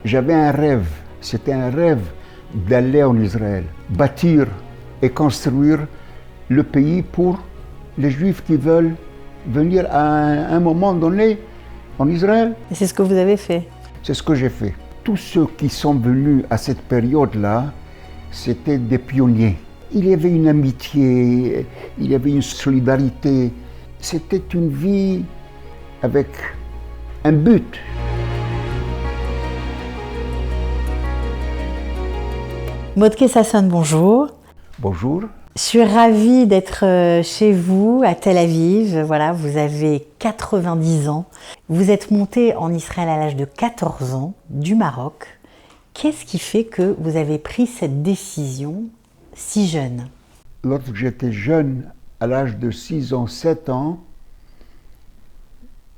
J'avais un rêve, c'était un rêve d'aller en Israël, bâtir et construire le pays pour les Juifs qui veulent venir à un moment donné en Israël. Et c'est ce que vous avez fait. C'est ce que j'ai fait. Tous ceux qui sont venus à cette période-là, c'était des pionniers. Il y avait une amitié, il y avait une solidarité. C'était une vie avec un but. Motke Sasson, bonjour. Bonjour. Je suis ravie d'être chez vous à Tel Aviv. Voilà, vous avez 90 ans. Vous êtes monté en Israël à l'âge de 14 ans du Maroc. Qu'est-ce qui fait que vous avez pris cette décision si jeune? Lorsque j'étais jeune, à l'âge de 6 ans, 7 ans,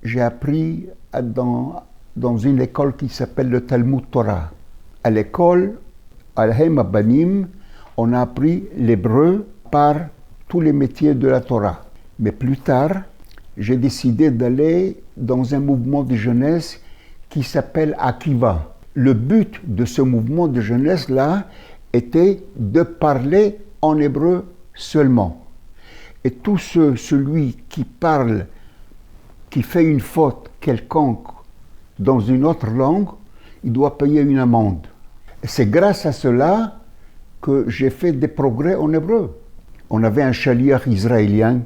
j'ai appris dans une école qui s'appelle le Talmud Torah. À l'école, à Al-Haim Banim, on a appris l'hébreu par tous les métiers de la Torah. Mais plus tard, j'ai décidé d'aller dans un mouvement de jeunesse qui s'appelle Akiva. Le but de ce mouvement de jeunesse-là était de parler en hébreu seulement. Et tout celui qui parle, qui fait une faute quelconque dans une autre langue, il doit payer une amende. Et c'est grâce à cela que j'ai fait des progrès en hébreu. On avait un chaliach israélien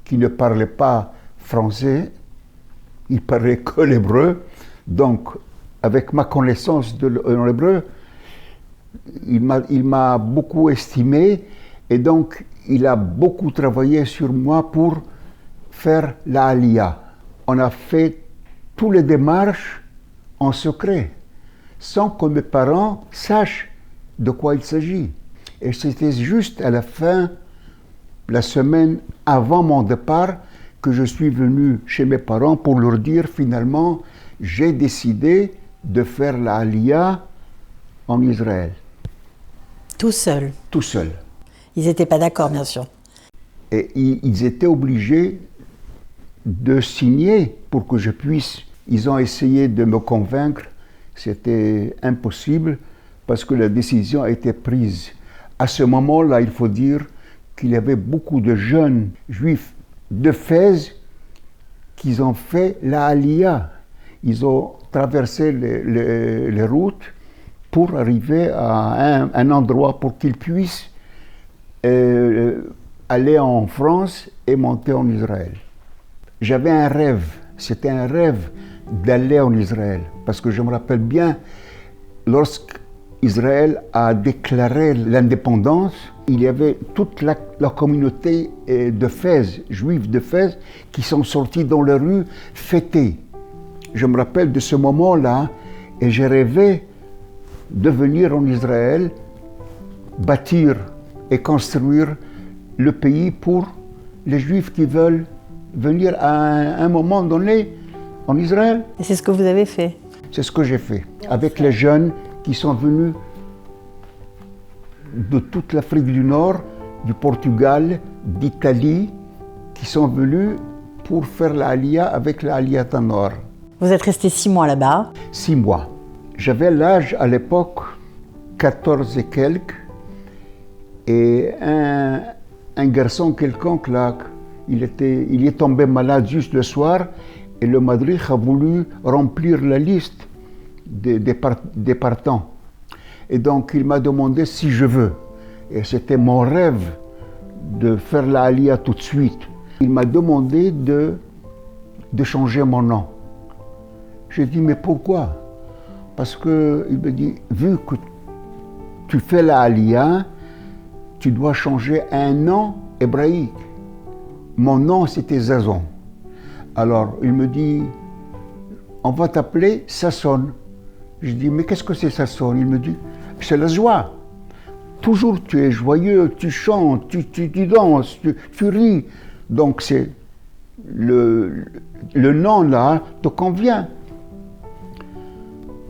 qui ne parlait pas français, il parlait que l'hébreu. Donc, avec ma connaissance de l'hébreu, il m'a beaucoup estimé et donc il a beaucoup travaillé sur moi pour faire la Aliyah. On a fait toutes les démarches en secret, sans que mes parents sachent de quoi il s'agit. Et c'était juste à la fin, la semaine avant mon départ, que je suis venu chez mes parents pour leur dire finalement, j'ai décidé de faire la Aliyah en Israël. Tout seul? Tout seul. Ils n'étaient pas d'accord, bien sûr. Et ils étaient obligés de signer pour que je puisse. Ils ont essayé de me convaincre, c'était impossible parce que la décision a été prise. À ce moment-là, il faut dire qu'il y avait beaucoup de jeunes juifs de Fès qui ont fait la Aliyah. Ils ont traversé les routes pour arriver à un endroit pour qu'ils puissent aller en France et monter en Israël. J'avais un rêve, c'était un rêve d'aller en Israël, parce que je me rappelle bien, lorsqu'Israël a déclaré l'indépendance, il y avait toute la communauté de Fès, juifs de Fès, qui sont sortis dans les rues fêter. Je me rappelle de ce moment-là, et j'ai rêvé de venir en Israël, bâtir et construire le pays pour les Juifs qui veulent venir à un moment donné en Israël. Et c'est ce que vous avez fait? C'est ce que j'ai fait, avec les jeunes qui sont venus de toute l'Afrique du Nord, du Portugal, d'Italie, qui sont venus pour faire la Aliyah avec la Aliyah Tanor. Vous êtes resté 6 mois là-bas? 6 mois. J'avais l'âge à l'époque, 14 et quelques, et un garçon quelconque là, il est tombé malade juste le soir, et le madrich a voulu remplir la liste des partants. Et donc il m'a demandé si je veux. Et c'était mon rêve de faire la Aliyah tout de suite. Il m'a demandé de changer mon nom. J'ai dit, mais pourquoi? Parce qu'il me dit, vu que tu fais la Aliyah, tu dois changer un nom hébraïque. Mon nom, c'était Zazon. Alors, il me dit, on va t'appeler Sasson. Je dis, mais qu'est-ce que c'est Sasson? Il me dit, c'est la joie. Toujours tu es joyeux, tu chantes, tu danses, tu ris. Donc, c'est le nom là te convient.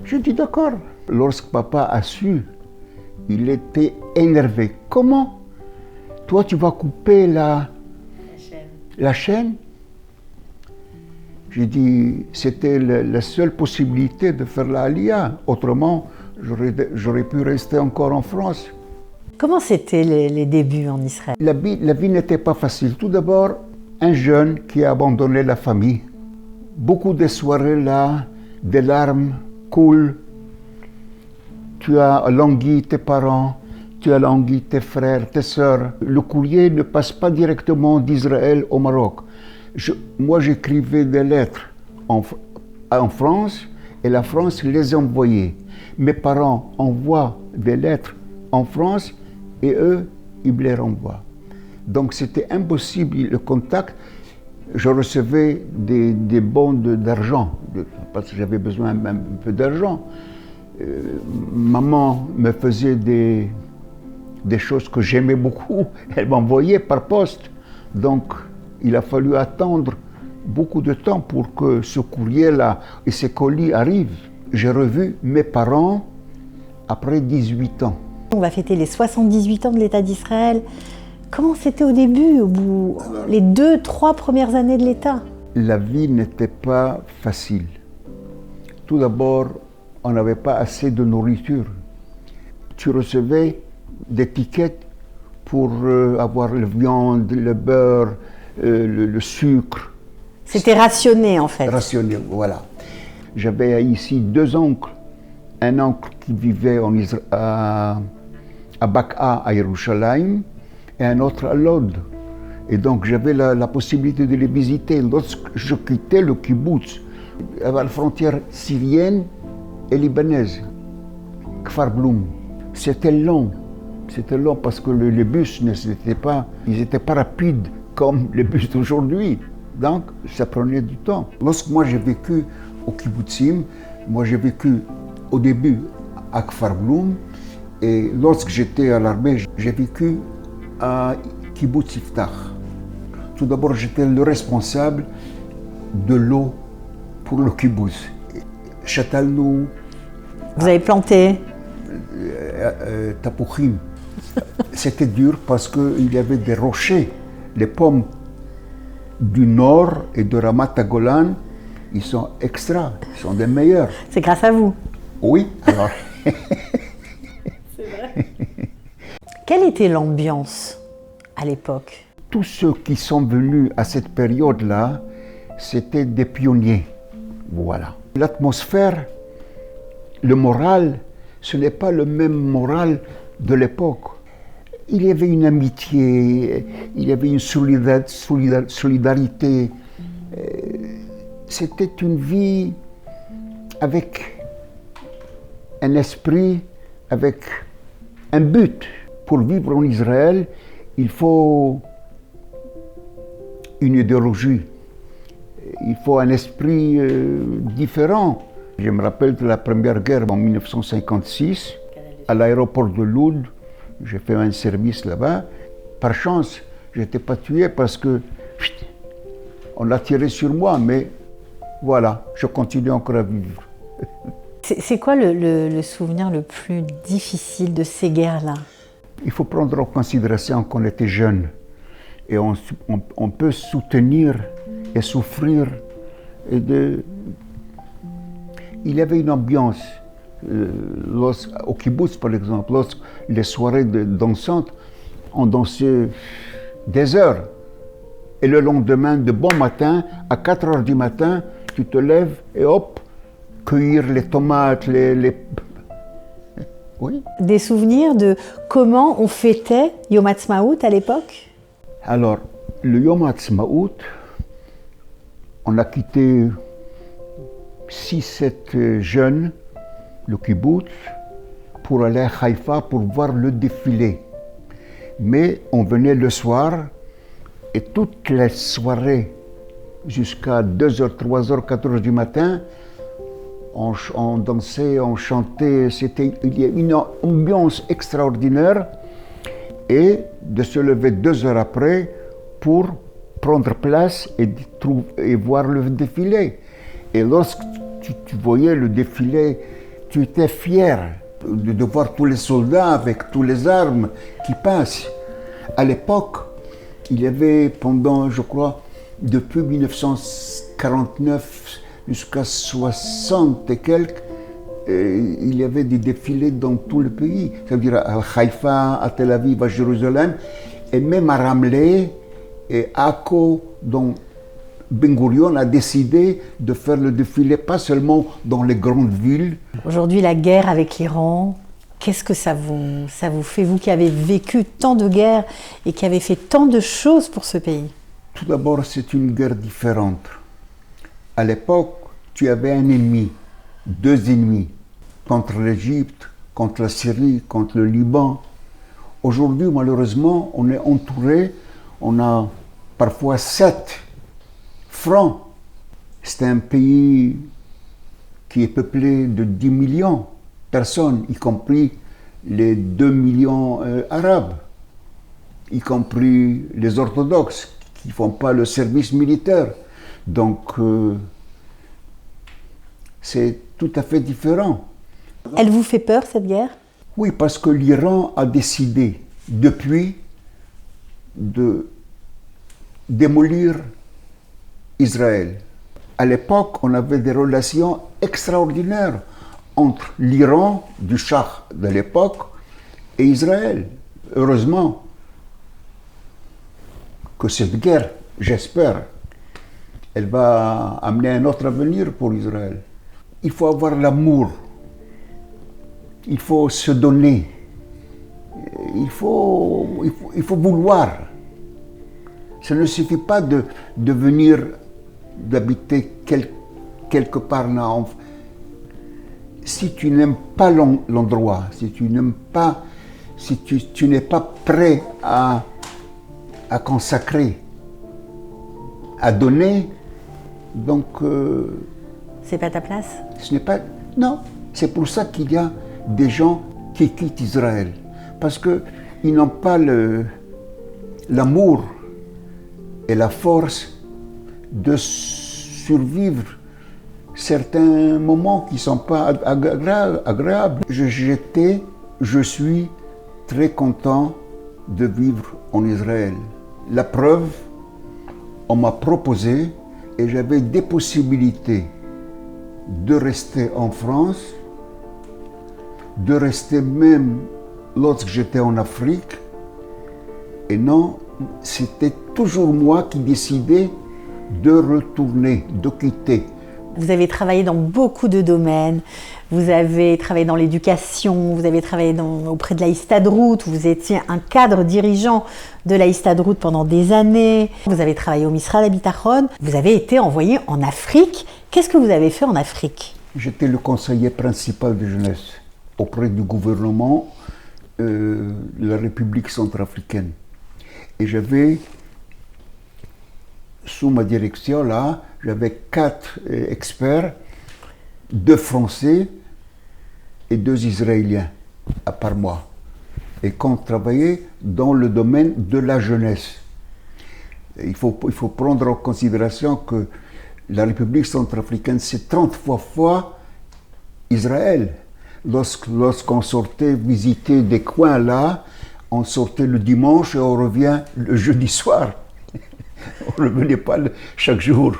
Je dis d'accord. Lorsque papa a su, il était énervé. Comment? Toi, tu vas couper la chaîne? J'ai dit, c'était la seule possibilité de faire la Aliyah. Autrement, j'aurais pu rester encore en France. Comment c'était les débuts en Israël? La vie n'était pas facile. Tout d'abord, un jeune qui a abandonné la famille. Beaucoup de soirées là, des larmes coulent. Tu as langui tes parents, tu as langui tes frères, tes sœurs. Le courrier ne passe pas directement d'Israël au Maroc. Moi, j'écrivais des lettres en France et la France les envoyait. Mes parents envoient des lettres en France et eux, ils me les renvoient. Donc c'était impossible le contact. Je recevais des bons d'argent parce que j'avais besoin un peu d'argent. Maman me faisait des choses que j'aimais beaucoup. Elle m'envoyait par poste. Donc il a fallu attendre beaucoup de temps pour que ce courrier-là et ces colis arrivent. J'ai revu mes parents après 18 ans. On va fêter les 78 ans de l'État d'Israël. Comment c'était au début, les 2-3 premières années de l'État? La vie n'était pas facile. Tout d'abord, on n'avait pas assez de nourriture. Tu recevais des tickets pour avoir la viande, le beurre, le sucre. C'était rationné en fait. Rationné, voilà. J'avais ici 2 oncles. Un oncle qui vivait à Bakaa, à Yerushalayim, et un autre à Lod. Et donc j'avais la possibilité de les visiter. Lorsque je quittais le kibbutz, à la frontière syrienne et libanaise, Kfar Bloum, c'était long. C'était long parce que les bus n'étaient pas rapides comme les bus d'aujourd'hui. Donc ça prenait du temps. Lorsque moi j'ai vécu au kibbutzim, j'ai vécu au début à Kfar Bloum, et lorsque j'étais à l'armée, j'ai vécu à Kibbutz Yiftach. Tout d'abord, j'étais le responsable de l'eau pour le kibbutz. Chatalnou. Vous avez planté Tapuchim. C'était dur parce qu'il y avait des rochers. Les pommes du nord et de Ramat Golan, ils sont extra, ils sont des meilleurs. C'est grâce à vous. Oui, alors. C'est vrai. Quelle était l'ambiance à l'époque? Tous ceux qui sont venus à cette période-là, c'était des pionniers. Voilà. L'atmosphère, le moral, ce n'est pas le même moral de l'époque. Il y avait une amitié, il y avait une solidarité. C'était une vie avec un esprit, avec un but. Pour vivre en Israël, il faut une idéologie, il faut un esprit différent. Je me rappelle de la première guerre en 1956, à l'aéroport de Loud, j'ai fait un service là-bas. Par chance, je n'étais pas tué parce que on a tiré sur moi, mais voilà, je continue encore à vivre. C'est quoi le souvenir le plus difficile de ces guerres-là? Il faut prendre en considération qu'on était jeunes et on peut soutenir et souffrir. Il y avait une ambiance. Au kibbutz, par exemple, lorsque les soirées dansantes, on dansait des heures. Et le lendemain, de bon matin, à 4 heures du matin, tu te lèves et hop, cueillir les tomates, Oui. Des souvenirs de comment on fêtait Yom Ha'atzmaut à l'époque? Alors, le Yom Ha'atzmaut, on a quitté 6-7 jeunes, le kibbutz, pour aller à Haïfa pour voir le défilé. Mais on venait le soir et toute la soirée, jusqu'à 2h, 3h, 4h du matin, on dansait, on chantait, il y a une ambiance extraordinaire, et de se lever 2 heures après pour prendre place et voir le défilé. Et lorsque tu voyais le défilé, tu étais fier de voir tous les soldats avec toutes les armes qui passent. À l'époque, il y avait pendant, je crois, depuis 1949 jusqu'à 60 et quelques, il y avait des défilés dans tout le pays. Ça veut dire à Haïfa, à Tel Aviv, à Jérusalem, et même à Ramleh et à Akko, dont Ben Gurion a décidé de faire le défilé, pas seulement dans les grandes villes. Aujourd'hui, la guerre avec l'Iran, qu'est-ce que ça vous fait, vous qui avez vécu tant de guerres et qui avez fait tant de choses pour ce pays? Tout d'abord, c'est une guerre différente. À l'époque, tu avais un ennemi, deux ennemis, contre l'Égypte, contre la Syrie, contre le Liban. Aujourd'hui, malheureusement, on est entouré, on a parfois 7 francs. C'est un pays qui est peuplé de 10 millions de personnes, y compris les 2 millions arabes, y compris les orthodoxes qui ne font pas le service militaire. Donc, c'est tout à fait différent. Elle vous fait peur, cette guerre? Oui, parce que l'Iran a décidé depuis de démolir Israël. À l'époque, on avait des relations extraordinaires entre l'Iran du Shah de l'époque et Israël. Heureusement que cette guerre, j'espère, elle va amener un autre avenir pour Israël. Il faut avoir l'amour, il faut se donner, il faut vouloir. Ça ne suffit pas de venir, d'habiter quelque part là. Si tu n'aimes pas l'endroit, si tu n'aimes pas, si tu n'es pas prêt à consacrer, à donner, donc c'est pas ta place? Ce n'est pas. Non, c'est pour ça qu'il y a des gens qui quittent Israël, parce qu'ils n'ont pas l'amour et la force de survivre certains moments qui ne sont pas agréables. Je suis très content de vivre en Israël. La preuve, on m'a proposé et j'avais des possibilités de rester en France, de rester même lorsque j'étais en Afrique. Et non, c'était toujours moi qui décidais de retourner, de quitter. Vous avez travaillé dans beaucoup de domaines. Vous avez travaillé dans l'éducation, vous avez travaillé auprès de la Histadrout, vous étiez un cadre dirigeant de la Histadrout pendant des années. Vous avez travaillé au Misrad HaBitachon. Vous avez été envoyé en Afrique. Qu'est-ce que vous avez fait en Afrique? J'étais le conseiller principal de jeunesse auprès du gouvernement de la République centrafricaine. Et j'avais, sous ma direction là, j'avais 4 experts, 2 Français et 2 Israéliens, à part moi. Et qu'on travaillait dans le domaine de la jeunesse. Il faut prendre en considération que la République centrafricaine, c'est 30 fois Israël. Lorsqu'on sortait visiter des coins là, on sortait le dimanche et on revient le jeudi soir. On ne revenait pas chaque jour.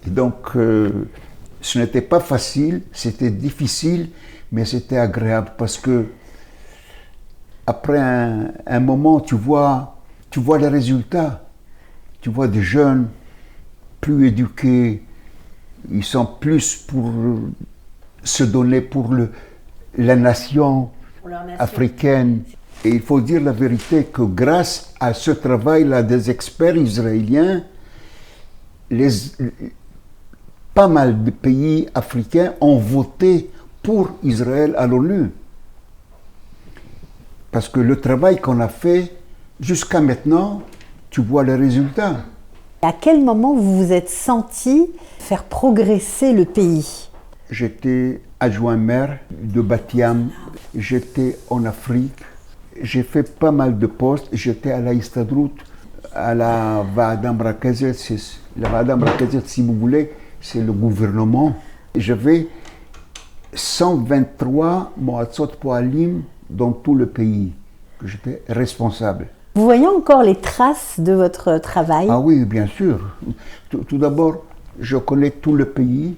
Et donc, ce n'était pas facile, c'était difficile, mais c'était agréable parce que après un moment, tu vois les résultats. Tu vois des jeunes plus éduqués, ils sont plus pour se donner pour la nation africaine. Et il faut dire la vérité que grâce à ce travail-là des experts israéliens, pas mal de pays africains ont voté pour Israël à l'ONU. Parce que le travail qu'on a fait jusqu'à maintenant, tu vois les résultats. À quel moment vous vous êtes senti faire progresser le pays? J'étais adjoint maire de Batiam, j'étais en Afrique, j'ai fait pas mal de postes, j'étais à la Histadrout, à la Vaada Mrakazet. La Vaada Mrakazet, si vous voulez, c'est le gouvernement. J'avais 123 Moatzot Poalim dans tout le pays, que j'étais responsable. Vous voyez encore les traces de votre travail? Ah oui, bien sûr. Tout d'abord, je connais tout le pays.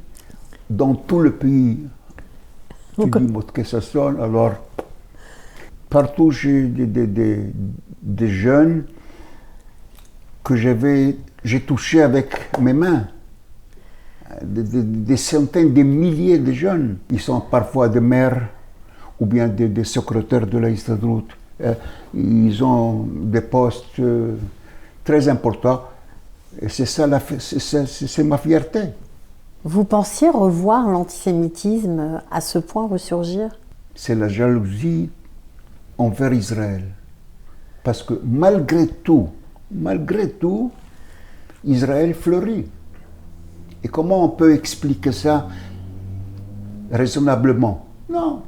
Dans tout le pays, tu dis que ça sonne, alors partout j'ai des jeunes que j'ai touchés avec mes mains. Des centaines, des milliers de jeunes. Ils sont parfois des maires ou bien des secrétaires de la Histadrout. Ils ont des postes très importants. Et c'est ça, c'est ma fierté. Vous pensiez revoir l'antisémitisme à ce point ressurgir? C'est la jalousie envers Israël. Parce que malgré tout, Israël fleurit. Et comment on peut expliquer ça raisonnablement? Non.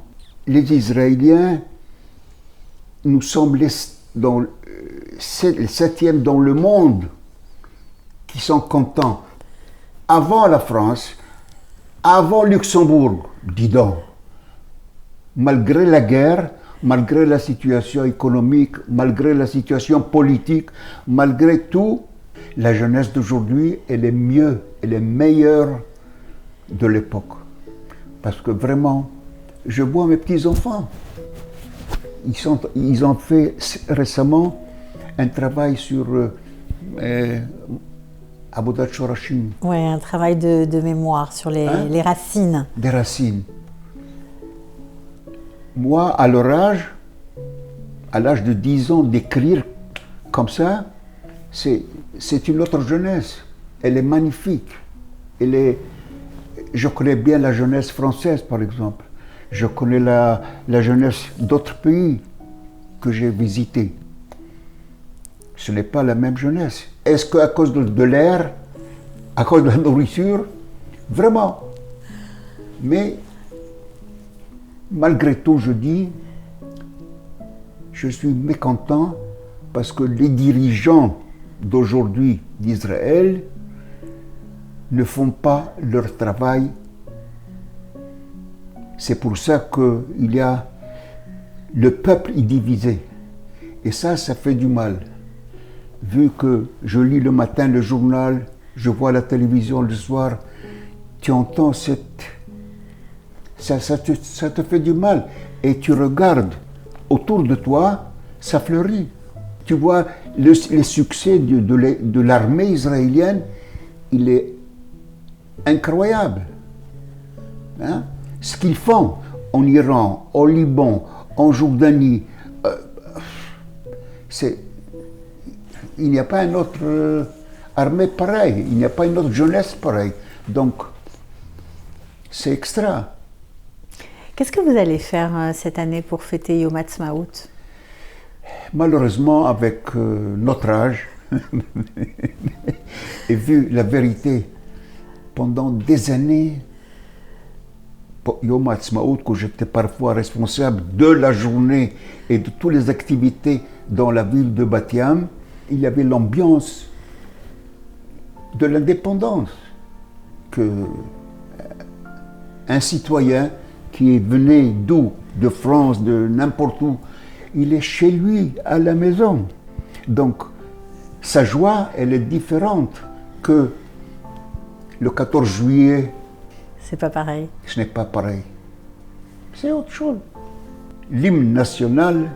Les Israéliens, nous sommes les 7e dans le monde qui sont contents. Avant la France, avant Luxembourg, dis donc, malgré la guerre, malgré la situation économique, malgré la situation politique, malgré tout, la jeunesse d'aujourd'hui, elle est mieux, elle est meilleure de l'époque. Parce que vraiment, je vois mes petits-enfants. Ils ont fait récemment un travail sur Abodat Shorashim. Oui, un travail de mémoire sur les racines. Des racines. Moi, à l'âge de 10 ans, d'écrire comme ça, c'est une autre jeunesse. Elle est magnifique. Je connais bien la jeunesse française, par exemple. Je connais la jeunesse d'autres pays que j'ai visités. Ce n'est pas la même jeunesse. Est-ce qu'à cause de l'air, à cause de la nourriture? Vraiment. Mais malgré tout, je dis, je suis mécontent parce que les dirigeants d'aujourd'hui d'Israël ne font pas leur travail. C'est pour ça que le peuple est divisé. Et ça fait du mal. Vu que je lis le matin le journal, je vois la télévision le soir, tu entends ça te fait du mal. Et tu regardes autour de toi, ça fleurit. Tu vois, les succès de l'armée israélienne, il est incroyable. Hein? Ce qu'ils font en Iran, au Liban, en Jordanie, il n'y a pas une autre armée pareille, il n'y a pas une autre jeunesse pareille. Donc, c'est extra. Qu'est-ce que vous allez faire cette année pour fêter Yom Ha'atzmaut? Malheureusement, avec notre âge, et vu la vérité, pendant des années, Yom Ha'atzmaut, que j'étais parfois responsable de la journée et de toutes les activités dans la ville de Bat Yam, il y avait l'ambiance de l'indépendance. Un citoyen qui venait d'où, de France, de n'importe où, il est chez lui, à la maison. Donc, sa joie, elle est différente que le 14 juillet. C'est pas pareil. Ce n'est pas pareil. C'est autre chose. L'hymne national,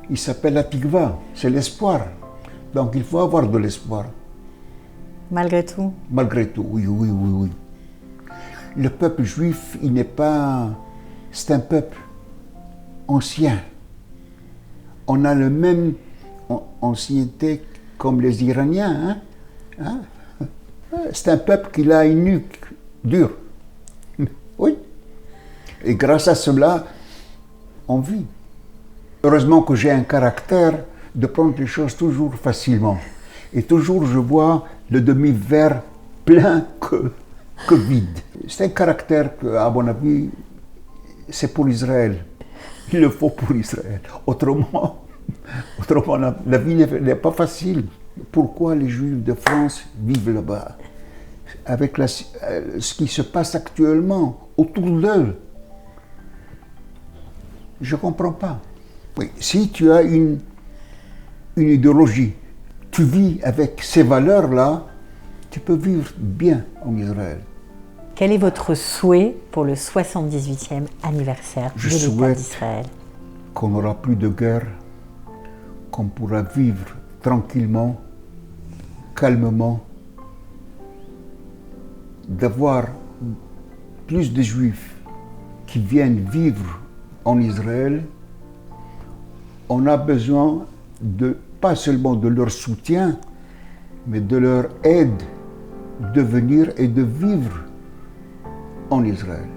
il s'appelle la Tikva, c'est l'espoir. Donc, il faut avoir de l'espoir. Malgré tout? Malgré tout, oui. Le peuple juif, il n'est pas... C'est un peuple ancien. On a le même ancienneté comme les Iraniens. Hein? C'est un peuple qui a une nuque dure. Oui. Et grâce à cela, on vit. Heureusement que j'ai un caractère de prendre les choses toujours facilement. Et toujours, je vois le demi-verre plein que vide. C'est un caractère que, à mon avis, c'est pour Israël. Il le faut pour Israël. Autrement la vie n'est pas facile. Pourquoi les Juifs de France vivent là-bas? Avec ce qui se passe actuellement autour d'eux. Je ne comprends pas. Oui, si tu as une idéologie. Tu vis avec ces valeurs-là, tu peux vivre bien en Israël. Quel est votre souhait pour le 78e anniversaire de l'État souhaite d'Israël? Qu'on n'aura plus de guerre, qu'on pourra vivre tranquillement, calmement, d'avoir plus de Juifs qui viennent vivre en Israël. On a besoin pas seulement de leur soutien, mais de leur aide de venir et de vivre en Israël.